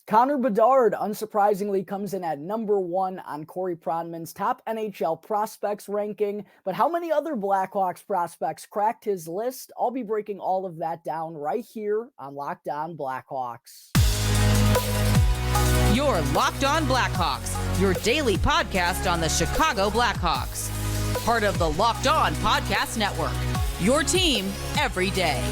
Connor Bedard, unsurprisingly, comes in at number 1 on Corey Pronman's top NHL prospects ranking. But how many other Blackhawks prospects cracked his list? I'll be breaking all of that down right here on Locked On Blackhawks. You're Locked On Blackhawks, your daily podcast on the Chicago Blackhawks. Part of the Locked On Podcast Network, your team every day.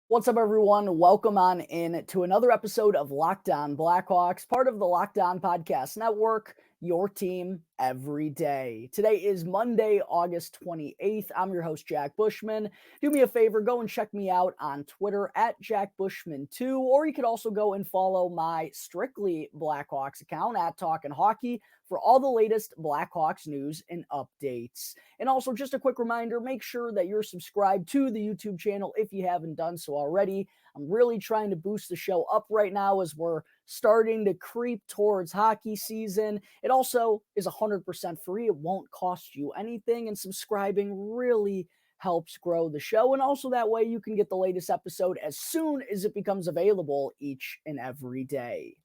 What's up, everyone? Welcome on in to another episode of Locked On Blackhawks, part of the Locked On Podcast Network, your team every day. Today is Monday, August 28th. I'm your host, Jack Bushman. Do me a favor, go and check me out on Twitter at Jack Bushman2, or you could also go and follow my Strictly Blackhawks account at Talkin' Hockey for all the latest Blackhawks news and updates. And also, just a quick reminder, make sure that you're subscribed to the YouTube channel if you haven't done so already. I'm really trying to boost the show up right now as we're starting to creep towards hockey season. It also is 100% free. It won't cost you anything, and subscribing really helps grow the show. And also that way you can get the latest episode as soon as it becomes available each and every day.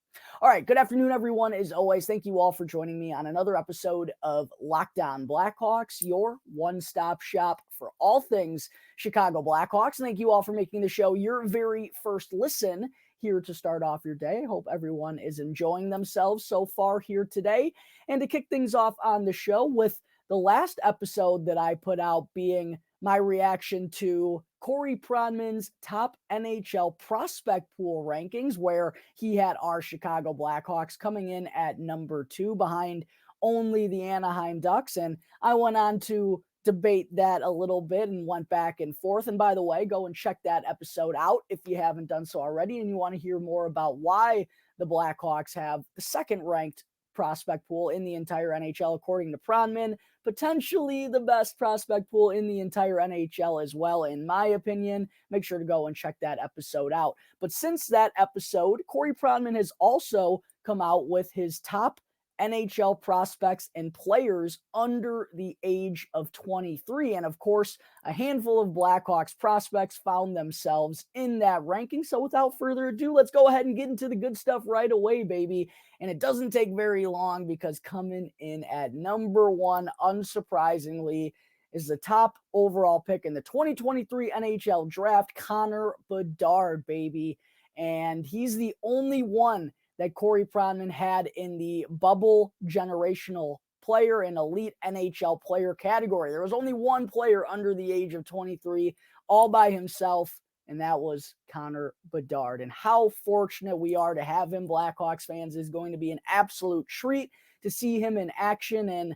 All right, good afternoon, everyone. As always, thank you all for joining me on another episode of Locked On Blackhawks, your one-stop shop for all things Chicago Blackhawks. And thank you all for making the show your very first listen here to start off your day. Hope everyone is enjoying themselves so far here today. And to kick things off on the show with the last episode that I put out being my reaction to Corey Pronman's top NHL prospect pool rankings, where he had our Chicago Blackhawks coming in at number 2 behind only the Anaheim Ducks. And I went on to debate that a little bit and went back and forth. And by the way, go and check that episode out if you haven't done so already and you want to hear more about why the Blackhawks have the second ranked prospect pool in the entire NHL, according to Pronman, potentially the best prospect pool in the entire NHL as well, in my opinion. Make sure to go and check that episode out. But since that episode, Corey Pronman has also come out with his top NHL prospects and players under the age of 23. And of course, a handful of Blackhawks prospects found themselves in that ranking. So without further ado, let's go ahead and get into the good stuff right away, baby. And it doesn't take very long, because coming in at number 1, unsurprisingly, is the top overall pick in the 2023 NHL draft, Connor Bedard, baby. And he's the only one that Corey Pronman had in the bubble generational player and elite NHL player category. There was only one player under the age of 23 all by himself, and that was Connor Bedard. And how fortunate we are to have him, Blackhawks fans. Is going to be an absolute treat to see him in action in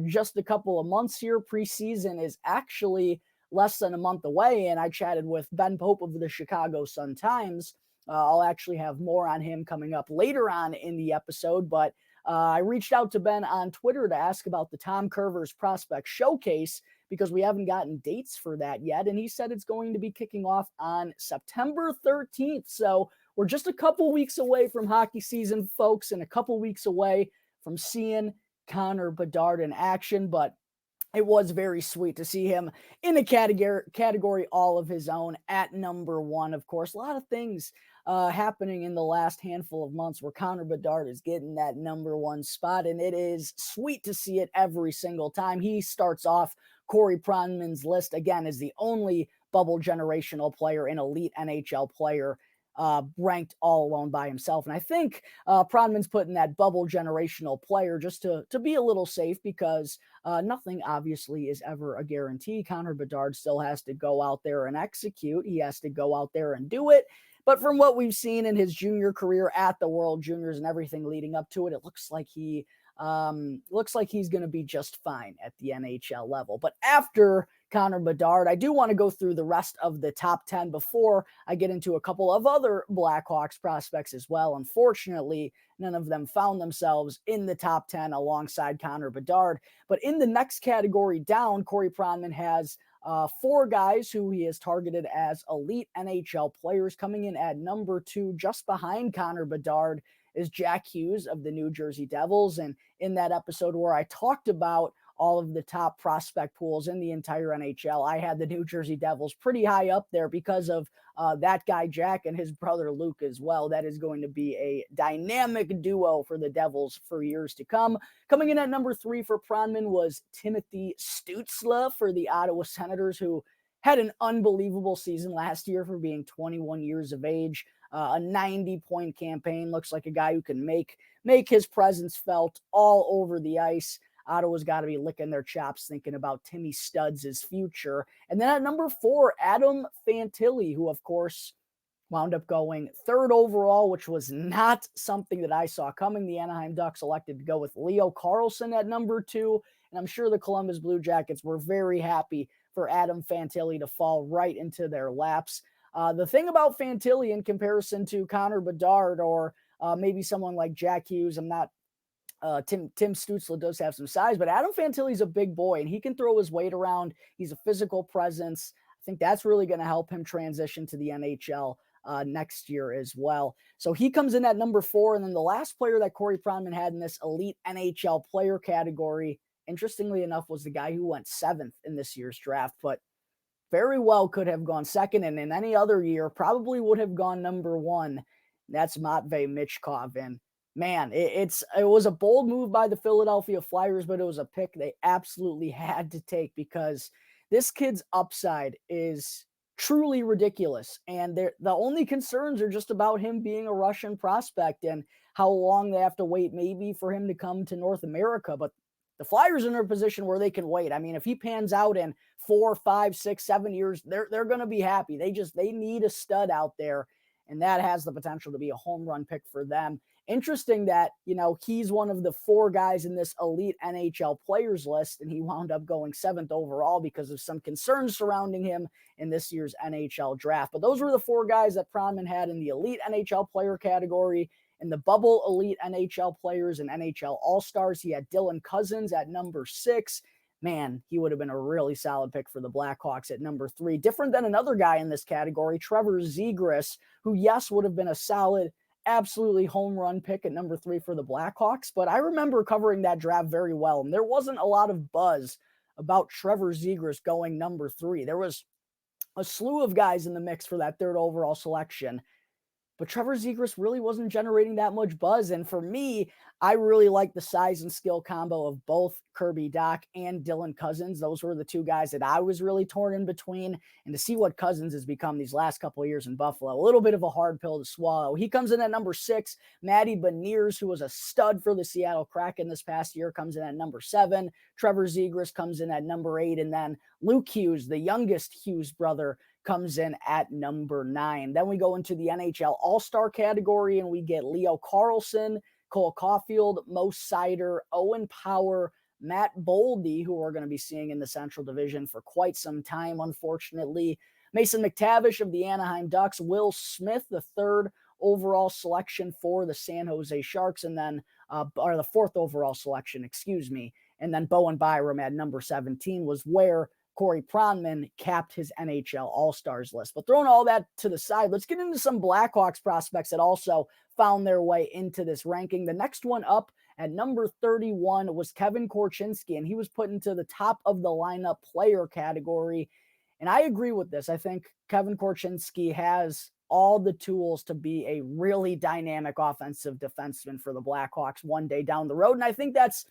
just a couple of months here. Preseason is actually less than a month away, and I chatted with Ben Pope of the Chicago Sun-Times. I'll actually have more on him coming up later on in the episode, but I reached out to Ben on Twitter to ask about the Tom Curver's Prospect Showcase, because we haven't gotten dates for that yet, and he said it's going to be kicking off on September 13th, so we're just a couple weeks away from hockey season, folks, and a couple weeks away from seeing Connor Bedard in action, but it was very sweet to see him in a category all of his own at number 1. Of course, a lot of things happening in the last handful of months where Connor Bedard is getting that number 1 spot, and it is sweet to see it every single time. He starts off Corey Pronman's list again as the only bubble generational player and elite NHL player ranked all alone by himself. And I think Pronman's putting that bubble generational player just to be a little safe, because nothing obviously is ever a guarantee. Connor Bedard still has to go out there and execute. He has to go out there and do it. But from what we've seen in his junior career at the World Juniors and everything leading up to it, it looks like he's going to be just fine at the NHL level. But after Connor Bedard, I do want to go through the rest of the top 10 before I get into a couple of other Blackhawks prospects as well. Unfortunately, none of them found themselves in the top 10 alongside Connor Bedard. But in the next category down, Corey Pronman has 4 guys who he has targeted as elite NHL players. Coming in at number 2, just behind Connor Bedard, is Jack Hughes of the New Jersey Devils. And in that episode where I talked about all of the top prospect pools in the entire NHL. I had the New Jersey Devils pretty high up there because of that guy Jack and his brother Luke as well. That is going to be a dynamic duo for the Devils for years to come. Coming in at number 3 for Pronman was Timothy Stützle for the Ottawa Senators, who had an unbelievable season last year for being 21 years of age. A 90-point campaign. Looks like a guy who can make his presence felt all over the ice. Ottawa's got to be licking their chops thinking about Timmy Studs' future. And then at number 4, Adam Fantilli, who, of course, wound up going 3rd overall, which was not something that I saw coming. The Anaheim Ducks elected to go with Leo Carlsson at number 2, and I'm sure the Columbus Blue Jackets were very happy for Adam Fantilli to fall right into their laps. The thing about Fantilli in comparison to Connor Bedard or maybe someone like Jack Hughes, I'm not Tim Stützle does have some size, but Adam Fantilli's a big boy and he can throw his weight around. He's a physical presence. I think that's really going to help him transition to the NHL next year as well. So he comes in at number 4. And then the last player that Corey Pronman had in this elite NHL player category, interestingly enough, was the guy who went 7th in this year's draft, but very well could have gone 2nd. And in any other year, probably would have gone number 1. That's Matvei Michkov. And man, it was a bold move by the Philadelphia Flyers, but it was a pick they absolutely had to take because this kid's upside is truly ridiculous. And the only concerns are just about him being a Russian prospect and how long they have to wait maybe for him to come to North America. But the Flyers are in a position where they can wait. I mean, if he pans out in 4, 5, 6, 7 years, they're going to be happy. They need a stud out there, and that has the potential to be a home run pick for them. Interesting that, he's one of the 4 guys in this elite NHL players list, and he wound up going 7th overall because of some concerns surrounding him in this year's NHL draft. But those were the 4 guys that Pronman had in the elite NHL player category. In the bubble elite NHL players and NHL All-Stars, he had Dylan Cousins at number 6. Man, he would have been a really solid pick for the Blackhawks at number 3. Different than another guy in this category, Trevor Zegras, who, yes, would have been a solid, absolutely home run pick at number 3 for the Blackhawks. But I remember covering that draft very well, and there wasn't a lot of buzz about Trevor Zegras going number 3. There was a slew of guys in the mix for that 3rd overall selection, but Trevor Zegras really wasn't generating that much buzz. And for me, I really like the size and skill combo of both Kirby Dach and Dylan Cousins. Those were the 2 guys that I was really torn in between. And to see what Cousins has become these last couple of years in Buffalo, a little bit of a hard pill to swallow. He comes in at number 6. Matty Beniers, who was a stud for the Seattle Kraken this past year, comes in at number 7. Trevor Zegras comes in at number 8. And then Luke Hughes, the youngest Hughes brother, comes in at number 9. Then we go into the NHL All-Star category and we get Leo Carlsson, Cole Caulfield, Mo Seider, Owen Power, Matt Boldy, who we're going to be seeing in the Central Division for quite some time, unfortunately. Mason McTavish of the Anaheim Ducks, Will Smith, the 3rd overall selection for the San Jose Sharks, and then, or the 4th overall selection, excuse me. And then Bowen Byram at number 17 was where Corey Pronman capped his NHL All-Stars list. But throwing all that to the side, let's get into some Blackhawks prospects that also found their way into this ranking. The next one up at number 31 was Kevin Korchinski, and he was put into the top of the lineup player category. And I agree with this. I think Kevin Korchinski has all the tools to be a really dynamic offensive defenseman for the Blackhawks one day down the road. And I think that's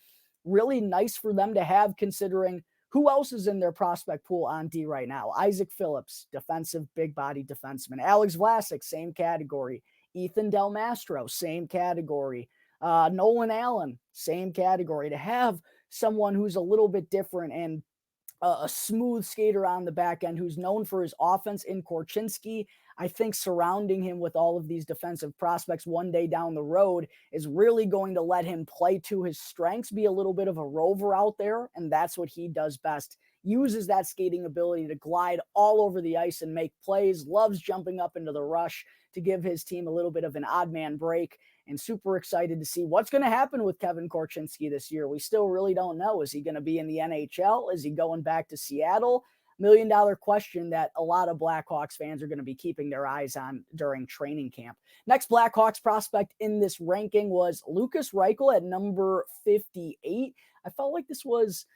really nice for them to have, considering who else is in their prospect pool on D right now? Isaac Phillips, defensive big body defenseman. Alex Vlasic, same category. Ethan Del Mastro, same category. Nolan Allen, same category. To have someone who's a little bit different and a smooth skater on the back end who's known for his offense in Korchinski, I think surrounding him with all of these defensive prospects one day down the road is really going to let him play to his strengths, be a little bit of a rover out there, and that's what he does best. Uses that skating ability to glide all over the ice and make plays, loves jumping up into the rush to give his team a little bit of an odd man break, and super excited to see what's going to happen with Kevin Korchinski this year. We still really don't know. Is he going to be in the NHL? Is he going back to Seattle? $1 million question that a lot of Blackhawks fans are going to be keeping their eyes on during training camp. Next Blackhawks prospect in this ranking was Lucas Reichel at number 58. I felt like this was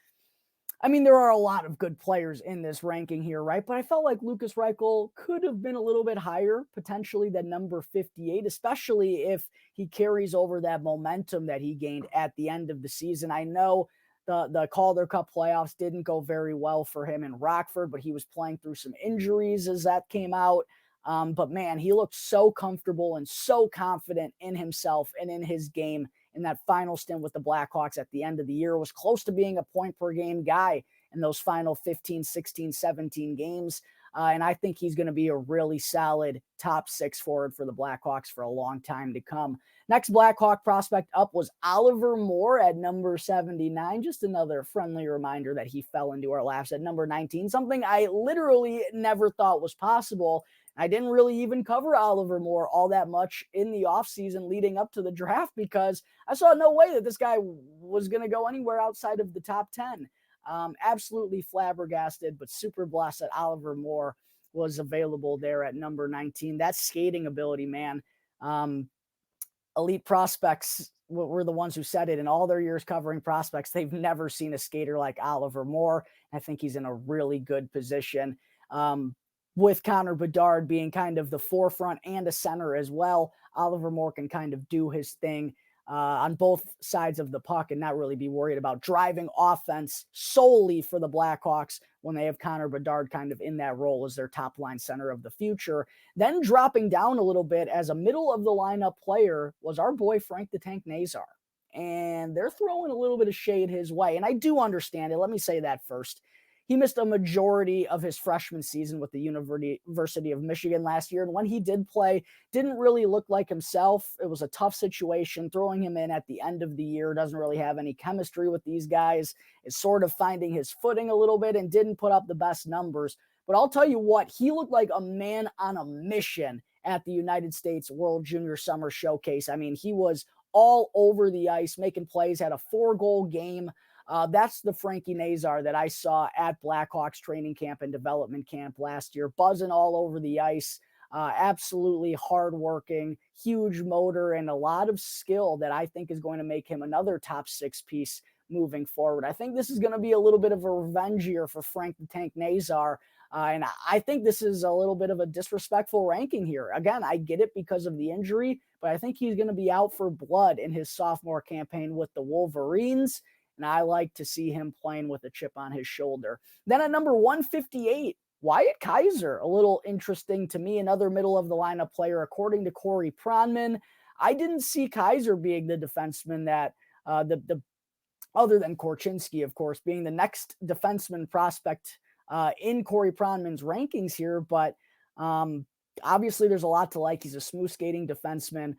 I mean, there are a lot of good players in this ranking here, right? But I felt like Lucas Reichel could have been a little bit higher, potentially than number 58, especially if he carries over that momentum that he gained at the end of the season. I know the Calder Cup playoffs didn't go very well for him in Rockford, but he was playing through some injuries as that came out. But man, he looked so comfortable and so confident in himself and in his game in that final stint with the Blackhawks at the end of the year. Was close to being a point per game guy in those final 15, 16, 17 games. And I think he's going to be a really solid top six forward for the Blackhawks for a long time to come. Next Blackhawk prospect up was Oliver Moore at number 79. Just another friendly reminder that he fell into our laps at number 19, something I literally never thought was possible. I didn't really even cover Oliver Moore all that much in the offseason leading up to the draft because I saw no way that this guy was going to go anywhere outside of the top 10. Absolutely flabbergasted, but super blessed that Oliver Moore was available there at number 19. That skating ability, man. Elite prospects were the ones who said it in all their years covering prospects. They've never seen a skater like Oliver Moore. I think he's in a really good position. With Connor Bedard being kind of the forefront and a center as well, Oliver Moore can kind of do his thing on both sides of the puck and not really be worried about driving offense solely for the Blackhawks when they have Connor Bedard kind of in that role as their top line center of the future. Then dropping down a little bit as a middle of the lineup player was our boy Frank the Tank Nazar. And they're throwing a little bit of shade his way. And I do understand it. Let me say that first. He missed a majority of his freshman season with the University of Michigan last year. And when he did play, didn't really look like himself. It was a tough situation. Throwing him in at the end of the year, doesn't really have any chemistry with these guys, is sort of finding his footing a little bit and didn't put up the best numbers. But I'll tell you what, he looked like a man on a mission at the United States World Junior Summer Showcase. I mean, he was all over the ice, making plays, had a 4-goal game. That's the Frankie Nazar that I saw at Blackhawks training camp and development camp last year, buzzing all over the ice, absolutely hardworking, huge motor, and a lot of skill that I think is going to make him another top 6 piece moving forward. I think this is going to be a little bit of a revenge year for Frank the Tank Nazar, and I think this is a little bit of a disrespectful ranking here. Again, I get it because of the injury, but I think he's going to be out for blood in his sophomore campaign with the Wolverines. And I like to see him playing with a chip on his shoulder. Then at number 158, Wyatt Kaiser, a little interesting to me, another middle of the lineup player, according to Corey Pronman. I didn't see Kaiser being the defenseman that the other than Korchinski, of course, being the next defenseman prospect in Corey Pronman's rankings here. But obviously there's a lot to like. He's a smooth skating defenseman.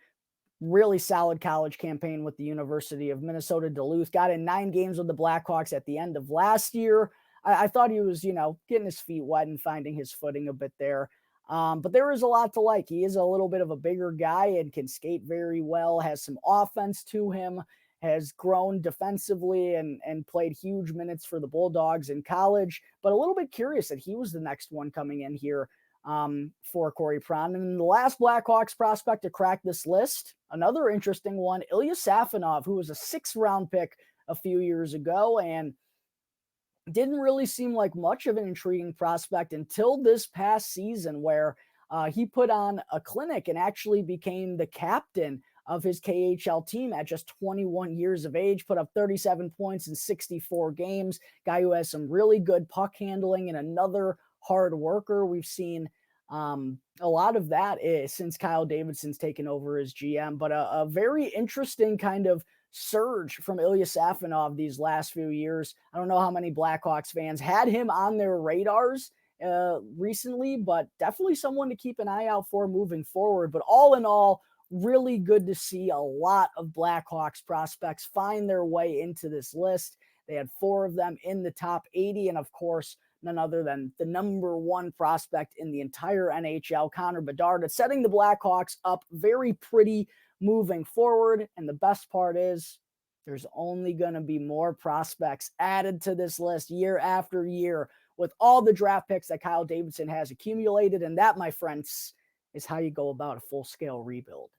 Really solid college campaign with the University of Minnesota Duluth. Got in 9 games with the Blackhawks at the end of last year. I thought he was, getting his feet wet and finding his footing a bit there. But there is a lot to like. He is a little bit of a bigger guy and can skate very well, has some offense to him, has grown defensively and played huge minutes for the Bulldogs in college. But a little bit curious that he was the next one coming in here for Corey Pronman. And the last Blackhawks prospect to crack this list, another interesting one, Ilya Safonov, who was a 6th-round pick a few years ago and didn't really seem like much of an intriguing prospect until this past season where he put on a clinic and actually became the captain of his KHL team at just 21 years of age, put up 37 points in 64 games, guy who has some really good puck handling and another hard worker. We've seen a lot of that since Kyle Davidson's taken over as GM, but a very interesting kind of surge from Ilya Safonov these last few years. I don't know how many Blackhawks fans had him on their radars recently, but definitely someone to keep an eye out for moving forward. But all in all, really good to see a lot of Blackhawks prospects find their way into this list. They had 4 of them in the top 80, and of course, none other than the number 1 prospect in the entire NHL, Connor Bedard. It's setting the Blackhawks up very pretty moving forward. And the best part is there's only going to be more prospects added to this list year after year with all the draft picks that Kyle Davidson has accumulated. And that, my friends, is how you go about a full-scale rebuild.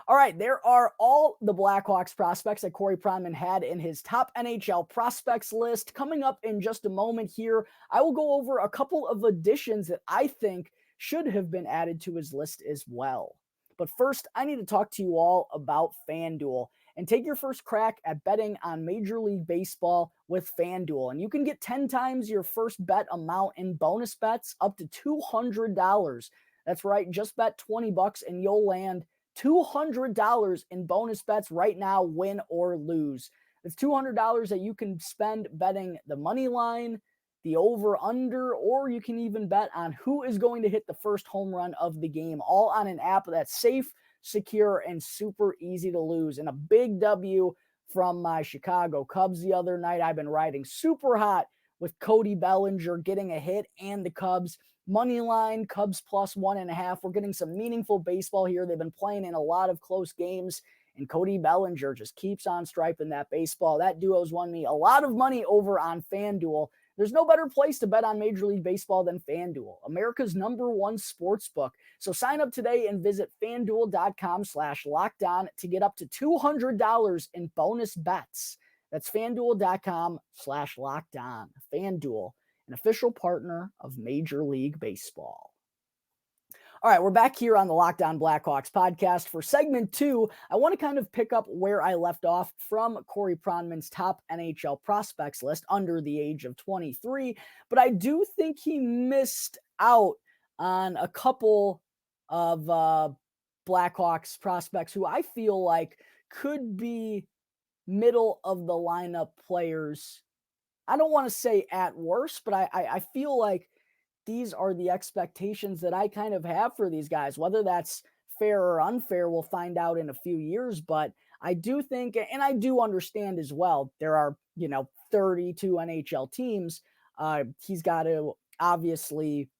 All right, there are all the Blackhawks prospects that Corey Pronman had in his top NHL prospects list. Coming up in just a moment here, I will go over a couple of additions that I think should have been added to his list as well. But first, I need to talk to you all about FanDuel and take your first crack at betting on Major League Baseball with FanDuel. And you can get 10 times your first bet amount in bonus bets up to $200. That's right, just bet $20 and you'll land $200 in bonus bets right now, win or lose. It's $200 that you can spend betting the money line, the over-under, or you can even bet on who is going to hit the first home run of the game, all on an app that's safe, secure, and super easy to lose. And a big W from my Chicago Cubs the other night. I've been riding super hot with Cody Bellinger getting a hit and the Cubs. Money line, Cubs plus 1.5. We're getting some meaningful baseball here. They've been playing in a lot of close games, and Cody Bellinger just keeps on striping that baseball. That duo's won me a lot of money over on FanDuel. There's no better place to bet on Major League Baseball than FanDuel, America's #1 sports book. So sign up today and visit FanDuel.com/lockedon to get up to $200 in bonus bets. That's FanDuel.com/lockedon. FanDuel, an official partner of Major League Baseball. All right, we're back here on the Locked On Blackhawks podcast. For segment 2, I want to kind of pick up where I left off from Corey Pronman's top NHL prospects list under the age of 23, but I do think he missed out on a couple of Blackhawks prospects who I feel like could be middle of the lineup players. I don't want to say at worst, but I feel like these are the expectations that I kind of have for these guys. Whether that's fair or unfair, we'll find out in a few years. But I do think, and I do understand as well, there are, 32 NHL teams. He's got to obviously,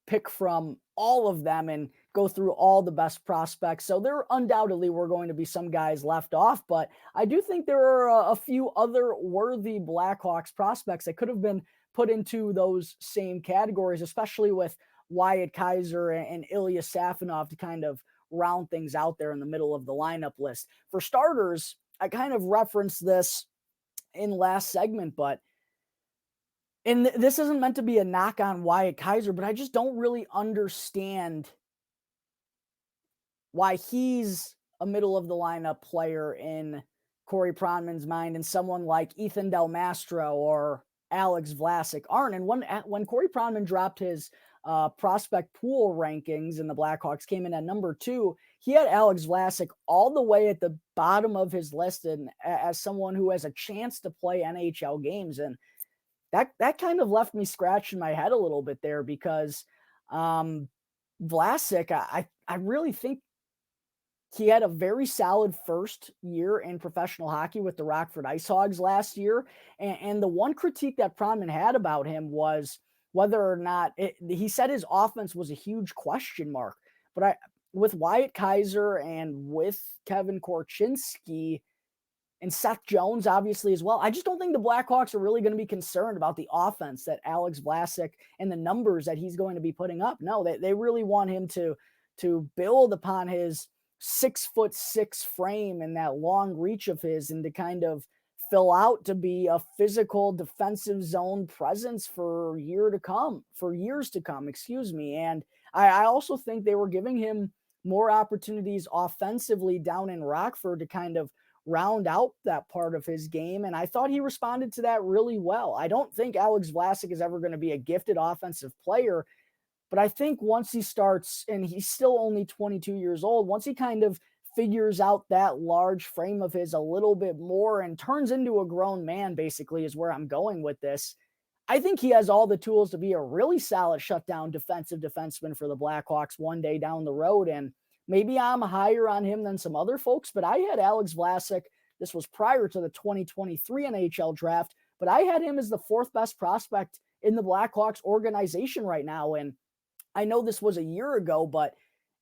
pick from all of them and go through all the best prospects. So there undoubtedly were going to be some guys left off, but I do think there are a few other worthy Blackhawks prospects that could have been put into those same categories, especially with Wyatt Kaiser and Ilya Safonov to kind of round things out there in the middle of the lineup list. For starters, I kind of referenced this in last segment, and this isn't meant to be a knock on Wyatt Kaiser, but I just don't really understand why he's a middle of the lineup player in Corey Pronman's mind and someone like Ethan Del Mastro or Alex Vlasic aren't. And when Corey Pronman dropped his prospect pool rankings and the Blackhawks came in at number 2, he had Alex Vlasic all the way at the bottom of his list and as someone who has a chance to play NHL games. And that kind of left me scratching my head a little bit there because Vlasic, I really think he had a very solid first year in professional hockey with the Rockford Ice Hogs last year. And the one critique that Pronman had about him was whether or not he said his offense was a huge question mark. But with Wyatt Kaiser and with Kevin Korchinski and Seth Jones, obviously, as well, I just don't think the Blackhawks are really going to be concerned about the offense that Alex Vlasic and the numbers that he's going to be putting up. No, they really want him to build upon his 6'6" frame and that long reach of his and to kind of fill out to be a physical defensive zone presence for years to come, And I also think they were giving him more opportunities offensively down in Rockford to kind of round out that part of his game. And I thought he responded to that really well. I don't think Alex Vlasic is ever going to be a gifted offensive player, but I think once he starts, and he's still only 22 years old, once he kind of figures out that large frame of his a little bit more and turns into a grown man, basically, is where I'm going with this. I think he has all the tools to be a really solid shutdown defensive defenseman for the Blackhawks one day down the road. And maybe I'm higher on him than some other folks, but I had Alex Vlasic. This was prior to the 2023 NHL draft, but I had him as the 4th best prospect in the Blackhawks organization right now. And I know this was a year ago, but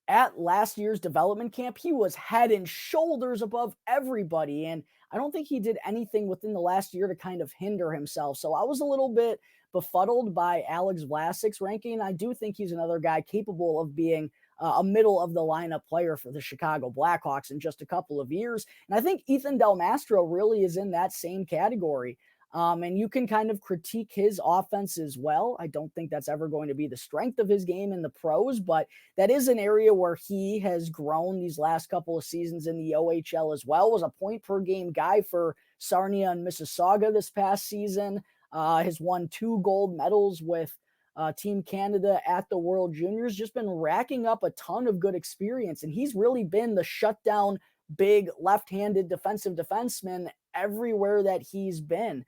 at last year's development camp, he was head and shoulders above everybody. And I don't think he did anything within the last year to kind of hinder himself. So I was a little bit befuddled by Alex Vlasic's ranking. I do think he's another guy capable of being a middle of the lineup player for the Chicago Blackhawks in just a couple of years. And I think Ethan Del Mastro really is in that same category. And you can kind of critique his offense as well. I don't think that's ever going to be the strength of his game in the pros, but that is an area where he has grown these last couple of seasons in the OHL as well. Was a point per game guy for Sarnia and Mississauga this past season. Has won 2 gold medals with Team Canada at the World Juniors, just been racking up a ton of good experience. And he's really been the shutdown, big left-handed defensive defenseman everywhere that he's been.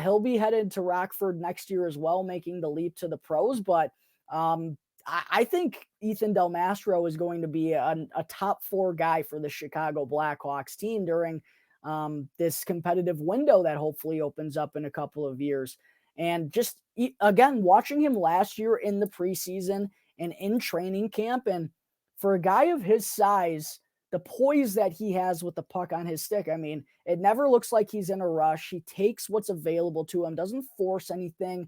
He'll be headed to Rockford next year as well, making the leap to the pros. But I think Ethan Del Mastro is going to be a top 4 guy for the Chicago Blackhawks team during this competitive window that hopefully opens up in a couple of years. And just, again, watching him last year in the preseason and in training camp, and for a guy of his size, the poise that he has with the puck on his stick, I mean, it never looks like he's in a rush. He takes what's available to him, doesn't force anything,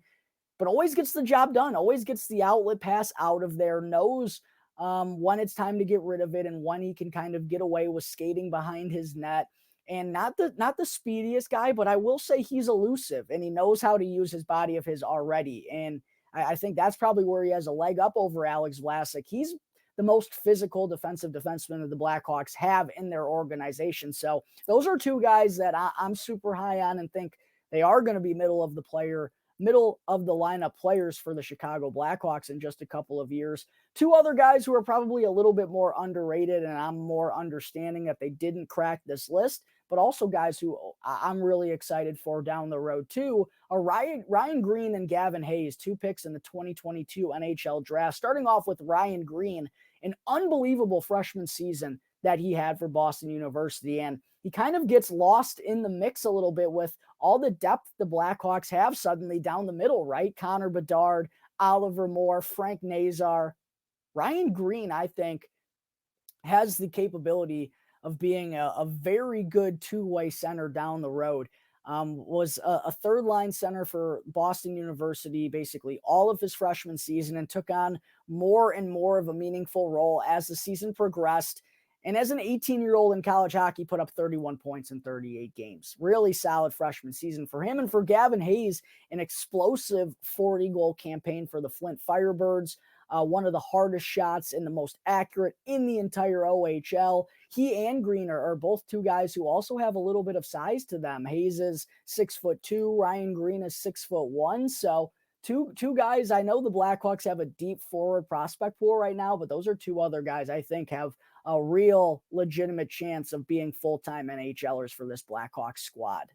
but always gets the job done, always gets the outlet pass out of there, knows when it's time to get rid of it and when he can kind of get away with skating behind his net. And not the speediest guy, but I will say he's elusive and he knows how to use his body of his already. And I think that's probably where he has a leg up over Alex Vlasic. He's the most physical defensive defenseman that the Blackhawks have in their organization. So those are 2 guys that I'm super high on and think they are going to be middle of the lineup players for the Chicago Blackhawks in just a couple of years. 2 other guys who are probably a little bit more underrated, and I'm more understanding that they didn't crack this list, but also guys who I'm really excited for down the road too, are Ryan Green and Gavin Hayes, 2 picks in the 2022 NHL draft. Starting off with Ryan Green, an unbelievable freshman season that he had for Boston University. And he kind of gets lost in the mix a little bit with all the depth the Blackhawks have suddenly down the middle, right? Connor Bedard, Oliver Moore, Frank Nazar. Ryan Green, I think, has the capability of being a very good 2-way center down the road. Was a 3rd-line center for Boston University basically all of his freshman season and took on more and more of a meaningful role as the season progressed. And as an 18-year-old in college hockey, put up 31 points in 38 games. Really solid freshman season for him. And for Gavin Hayes, an explosive 40-goal campaign for the Flint Firebirds. One of the hardest shots and the most accurate in the entire OHL. He and Green are both 2 guys who also have a little bit of size to them. Hayes is 6'2", Ryan Green is 6'1". So two guys. I know the Blackhawks have a deep forward prospect pool right now, but those are 2 other guys I think have a real legitimate chance of being full-time NHLers for this Blackhawks squad.